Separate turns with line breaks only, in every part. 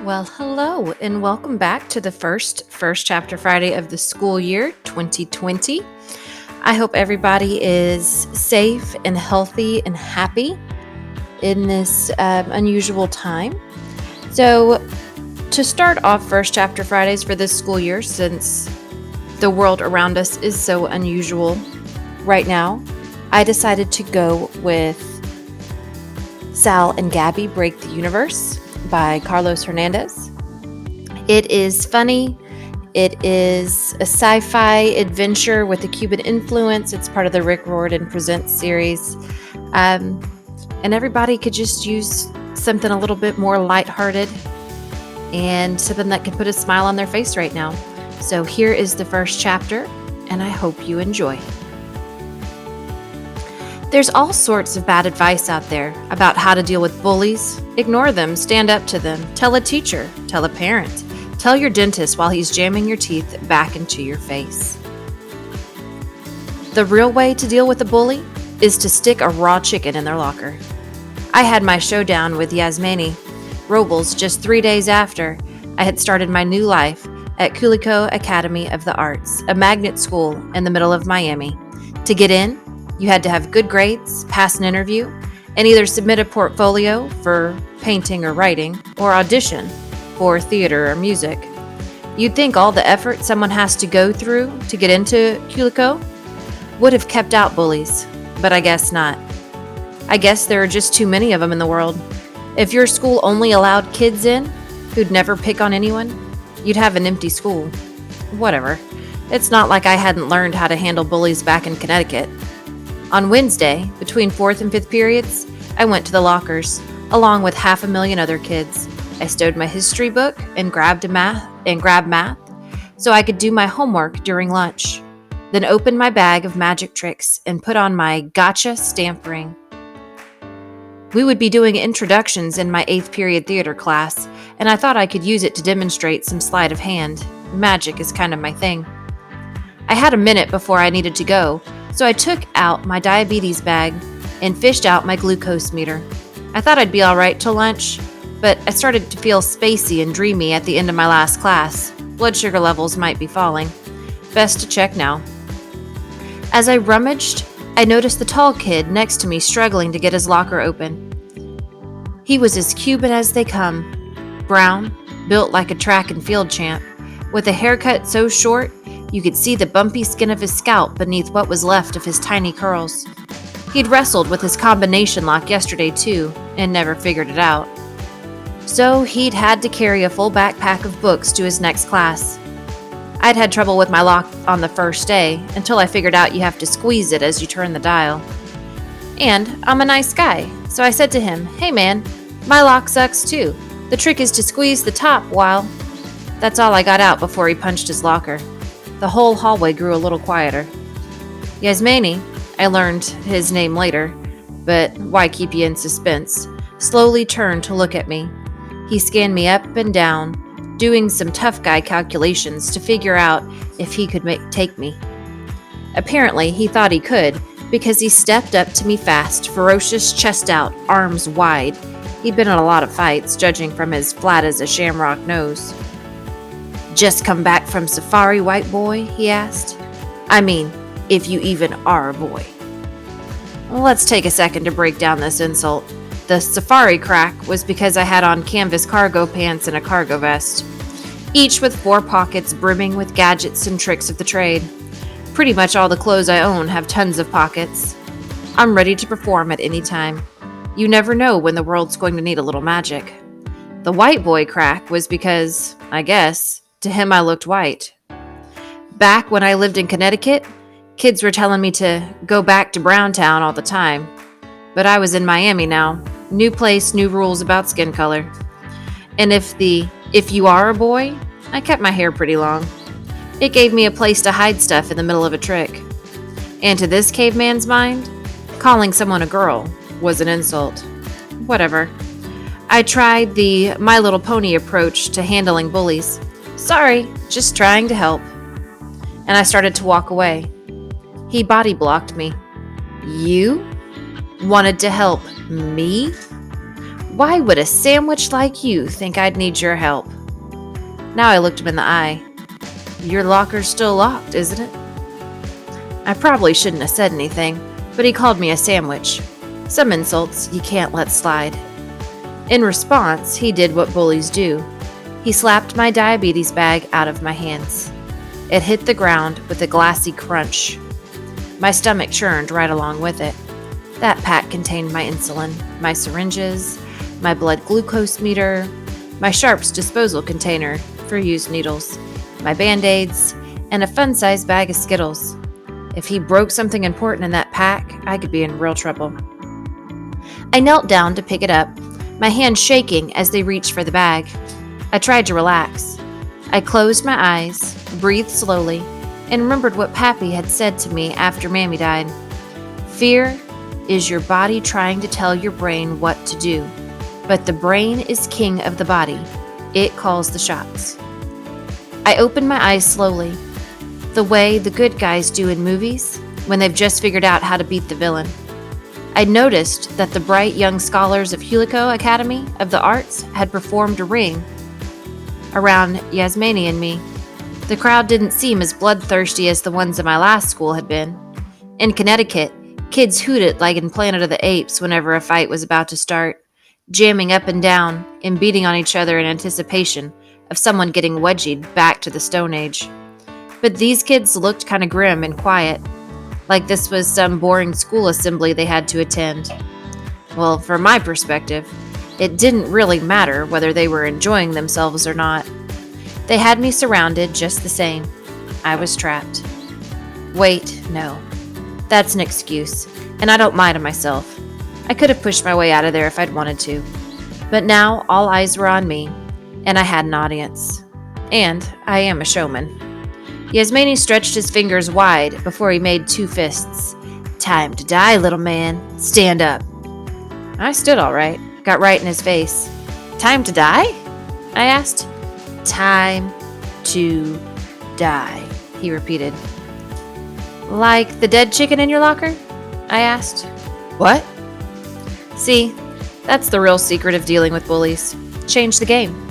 Well, hello, and welcome back to the first chapter Friday of the school year 2020. I hope everybody is safe and healthy and happy in this unusual time. So, to start off first chapter Fridays for this school year, since the world around us is so unusual right now, I decided to go with Sal and Gabi Break the Universe by Carlos Hernandez. It is funny. It is a sci-fi adventure with a Cuban influence. It's part of the Rick Riordan Presents series. And everybody could just use something a little bit more lighthearted and something that could put a smile on their face right now. So here is the first chapter, and I hope you enjoy. There's all sorts of bad advice out there about how to deal with bullies. Ignore them, stand up to them, tell a teacher, tell a parent, tell your dentist while he's jamming your teeth back into your face. The real way to deal with a bully is to stick a raw chicken in their locker. I had my showdown with Yasmani Robles just 3 days after I had started my new life at Culico Academy of the Arts, a magnet school in the middle of Miami. To get in, you had to have good grades, pass an interview, and either submit a portfolio for painting or writing, or audition for theater or music. You'd think all the effort someone has to go through to get into Culico would have kept out bullies, but I guess not. I guess there are just too many of them in the world. If your school only allowed kids in who'd never pick on anyone, you'd have an empty school. Whatever. It's not like I hadn't learned how to handle bullies back in Connecticut. On Wednesday, between 4th and 5th periods, I went to the lockers, along with 500,000 other kids. I stowed my history book and grabbed math so I could do my homework during lunch. Then opened my bag of magic tricks and put on my gotcha stamp ring. We would be doing introductions in my 8th period theater class, and I thought I could use it to demonstrate some sleight of hand. Magic is kind of my thing. I had a minute before I needed to go, so I took out my diabetes bag and fished out my glucose meter. I thought I'd be all right till lunch, but I started to feel spacey and dreamy at the end of my last class. Blood sugar levels might be falling. Best to check now. As I rummaged, I noticed the tall kid next to me struggling to get his locker open. He was as Cuban as they come. Brown, built like a track and field champ, with a haircut so short you could see the bumpy skin of his scalp beneath what was left of his tiny curls. He'd wrestled with his combination lock yesterday too, and never figured it out. So he'd had to carry a full backpack of books to his next class. I'd had trouble with my lock on the first day, until I figured out you have to squeeze it as you turn the dial. And I'm a nice guy, so I said to him, "Hey man, my lock sucks too. The trick is to squeeze the top while..." That's all I got out before he punched his locker. The whole hallway grew a little quieter. Yasmani, I learned his name later, but why keep you in suspense, slowly turned to look at me. He scanned me up and down, doing some tough guy calculations to figure out if he could take me. Apparently, he thought he could, because he stepped up to me fast, ferocious chest out, arms wide. He'd been in a lot of fights, judging from his flat as a shamrock nose. "Just come back from safari, white boy?" he asked. "I mean, if you even are a boy." Let's take a second to break down this insult. The safari crack was because I had on canvas cargo pants and a cargo vest, each with 4 pockets brimming with gadgets and tricks of the trade. Pretty much all the clothes I own have tons of pockets. I'm ready to perform at any time. You never know when the world's going to need a little magic. The white boy crack was because, I guess, to him I looked white. Back when I lived in Connecticut, kids were telling me to go back to Browntown all the time. But I was in Miami now. New place, new rules about skin color. And if you are a boy, I kept my hair pretty long. It gave me a place to hide stuff in the middle of a trick. And to this caveman's mind, calling someone a girl was an insult. Whatever. I tried the My Little Pony approach to handling bullies. "Sorry, just trying to help." And I started to walk away. He body blocked me. "You wanted to help me? Why would a sandwich like you think I'd need your help? Now I looked him in the eye. Your locker's still locked, isn't it? I probably shouldn't have said anything, but he called me a sandwich. Some insults you can't let slide. In response, he did what bullies do. He slapped my diabetes bag out of my hands. It hit the ground with a glassy crunch. My stomach churned right along with it. That pack contained my insulin, my syringes, my blood glucose meter, my Sharps disposal container for used needles, my Band-Aids, and a fun-sized bag of Skittles. If he broke something important in that pack, I could be in real trouble. I knelt down to pick it up, my hands shaking as they reached for the bag. I tried to relax. I closed my eyes, breathed slowly, and remembered what Pappy had said to me after Mammy died. Fear is your body trying to tell your brain what to do, but the brain is king of the body. It calls the shots. I opened my eyes slowly, the way the good guys do in movies when they've just figured out how to beat the villain. I noticed that the bright young scholars of Hulico Academy of the Arts had performed a ring around Yasmani and me. The crowd didn't seem as bloodthirsty as the ones in my last school had been. In Connecticut, kids hooted like in Planet of the Apes whenever a fight was about to start, jamming up and down and beating on each other in anticipation of someone getting wedgied back to the Stone Age. But these kids looked kind of grim and quiet, like this was some boring school assembly they had to attend. Well, from my perspective, it didn't really matter whether they were enjoying themselves or not. They had me surrounded just the same. I was trapped. Wait, no. That's an excuse, and I don't lie to myself. I could have pushed my way out of there if I'd wanted to. But now all eyes were on me, and I had an audience. And I am a showman. Yasmani stretched his fingers wide before he made two fists. Time to die, little man. Stand up. I stood all right, got right in his face. Time to die? I asked. Time to die, he repeated. Like the dead chicken in your locker? I asked. What? See, that's the real secret of dealing with bullies. Change the game.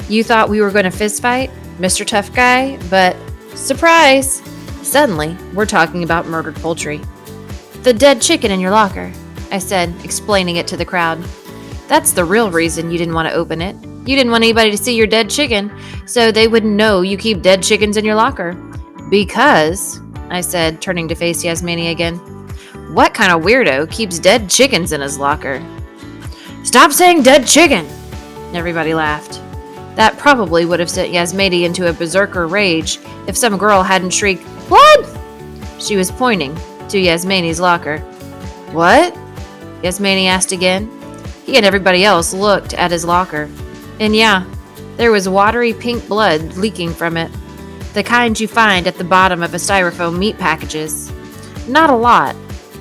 You thought we were going to fist fight, Mr. Tough Guy, but surprise! Suddenly, we're talking about murdered poultry. The dead chicken in your locker, I said, explaining it to the crowd. That's the real reason you didn't want to open it. You didn't want anybody to see your dead chicken, so they wouldn't know you keep dead chickens in your locker. Because, I said, turning to face Yasmani again, what kind of weirdo keeps dead chickens in his locker? Stop saying dead chicken! Everybody laughed. That probably would have sent Yasmani into a berserker rage if some girl hadn't shrieked, Blood! She was pointing to Yasmani's locker. What? Yasmani asked again. He and everybody else looked at his locker. And yeah, there was watery pink blood leaking from it. The kind you find at the bottom of a styrofoam meat packages. Not a lot,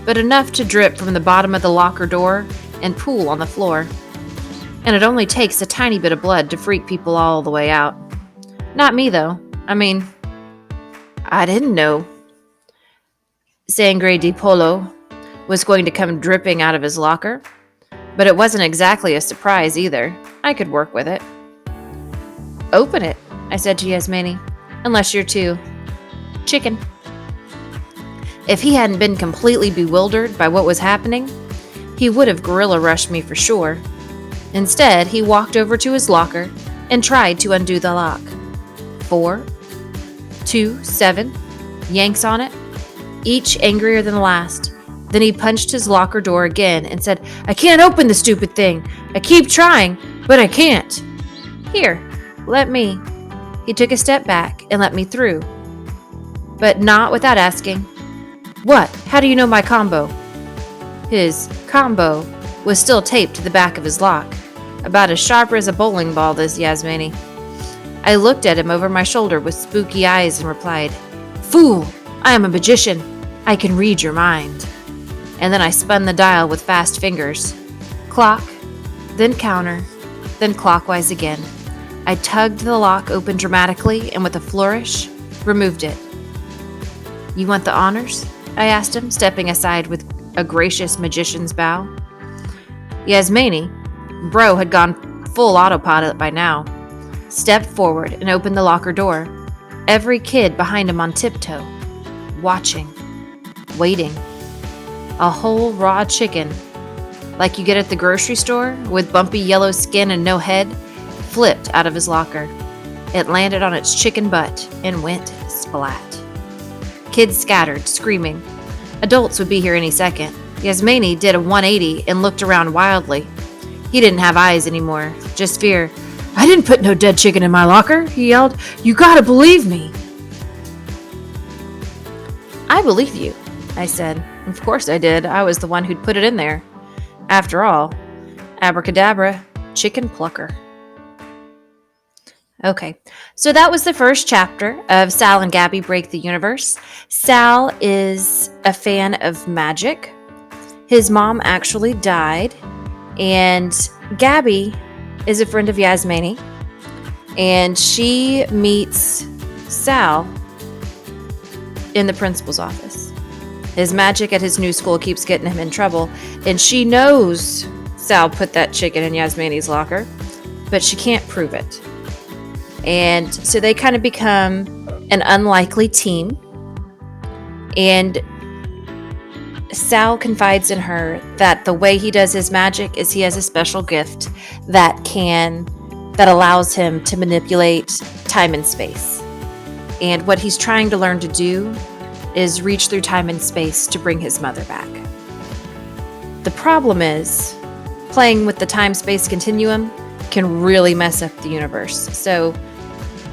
but enough to drip from the bottom of the locker door and pool on the floor. And it only takes a tiny bit of blood to freak people all the way out. Not me, though. I mean, I didn't know Sangre de Polo was going to come dripping out of his locker, but it wasn't exactly a surprise either. I could work with it. Open it, I said to Yasmani, unless you're too chicken. If he hadn't been completely bewildered by what was happening, he would have gorilla rushed me for sure. Instead, he walked over to his locker and tried to undo the lock. 4, 2, 7, yanks on it, each angrier than the last. Then he punched his locker door again and said, I can't open the stupid thing. I keep trying, but I can't. Here, let me. He took a step back and let me through, but not without asking, What? How do you know my combo? His combo was still taped to the back of his lock, about as sharp as a bowling ball, this Yasmani. I looked at him over my shoulder with spooky eyes and replied, Fool! I am a magician. I can read your mind. And then I spun the dial with fast fingers. Clock, then counter, then clockwise again. I tugged the lock open dramatically and with a flourish, removed it. You want the honors? I asked him, stepping aside with a gracious magician's bow. Yasmani, Bro had gone full autopilot by now. Stepped forward and opened the locker door. Every kid behind him on tiptoe, watching, waiting. A whole raw chicken, like you get at the grocery store, with bumpy yellow skin and no head, flipped out of his locker. It landed on its chicken butt and went splat. Kids scattered, screaming. Adults would be here any second. Yasmani did a 180 and looked around wildly. He didn't have eyes anymore, just fear. "I didn't put no dead chicken in my locker," he yelled. "You gotta believe me." "I believe you," I said. "Of course I did. I was the one who'd put it in there. After all, abracadabra, chicken plucker." Okay, so that was the first chapter of Sal and Gabi Break the Universe. Sal is a fan of magic. His mom actually died, and Gabi is a friend of Yasmani, and she meets Sal in the principal's office. His magic at his new school keeps getting him in trouble, and she knows Sal put that chicken in Yasmani's locker, but she can't prove it. And so they kind of become an unlikely team. And Sal confides in her that the way he does his magic is he has a special gift that allows him to manipulate time and space. And what he's trying to learn to do is reach through time and space to bring his mother back. The problem is, playing with the time-space continuum can really mess up the universe. So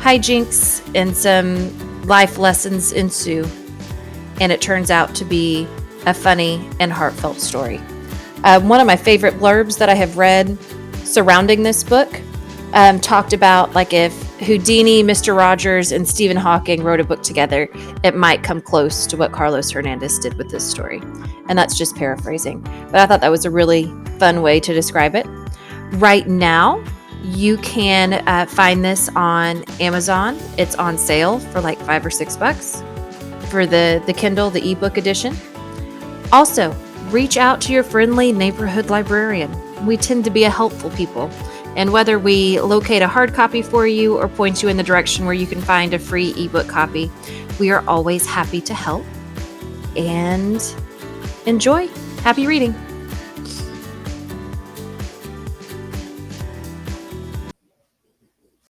hijinks and some life lessons ensue, and it turns out to be a funny and heartfelt story. One of my favorite blurbs that I have read surrounding this book talked about, like, if Houdini, Mr. Rogers, and Stephen Hawking wrote a book together, it might come close to what Carlos Hernandez did with this story. And that's just paraphrasing. But I thought that was a really fun way to describe it. Right now, you can find this on Amazon. It's on sale for like $5 or $6 for the Kindle, the ebook edition. Also, reach out to your friendly neighborhood librarian. We tend to be a helpful people. And whether we locate a hard copy for you or point you in the direction where you can find a free ebook copy, we are always happy to help. And enjoy. Happy reading.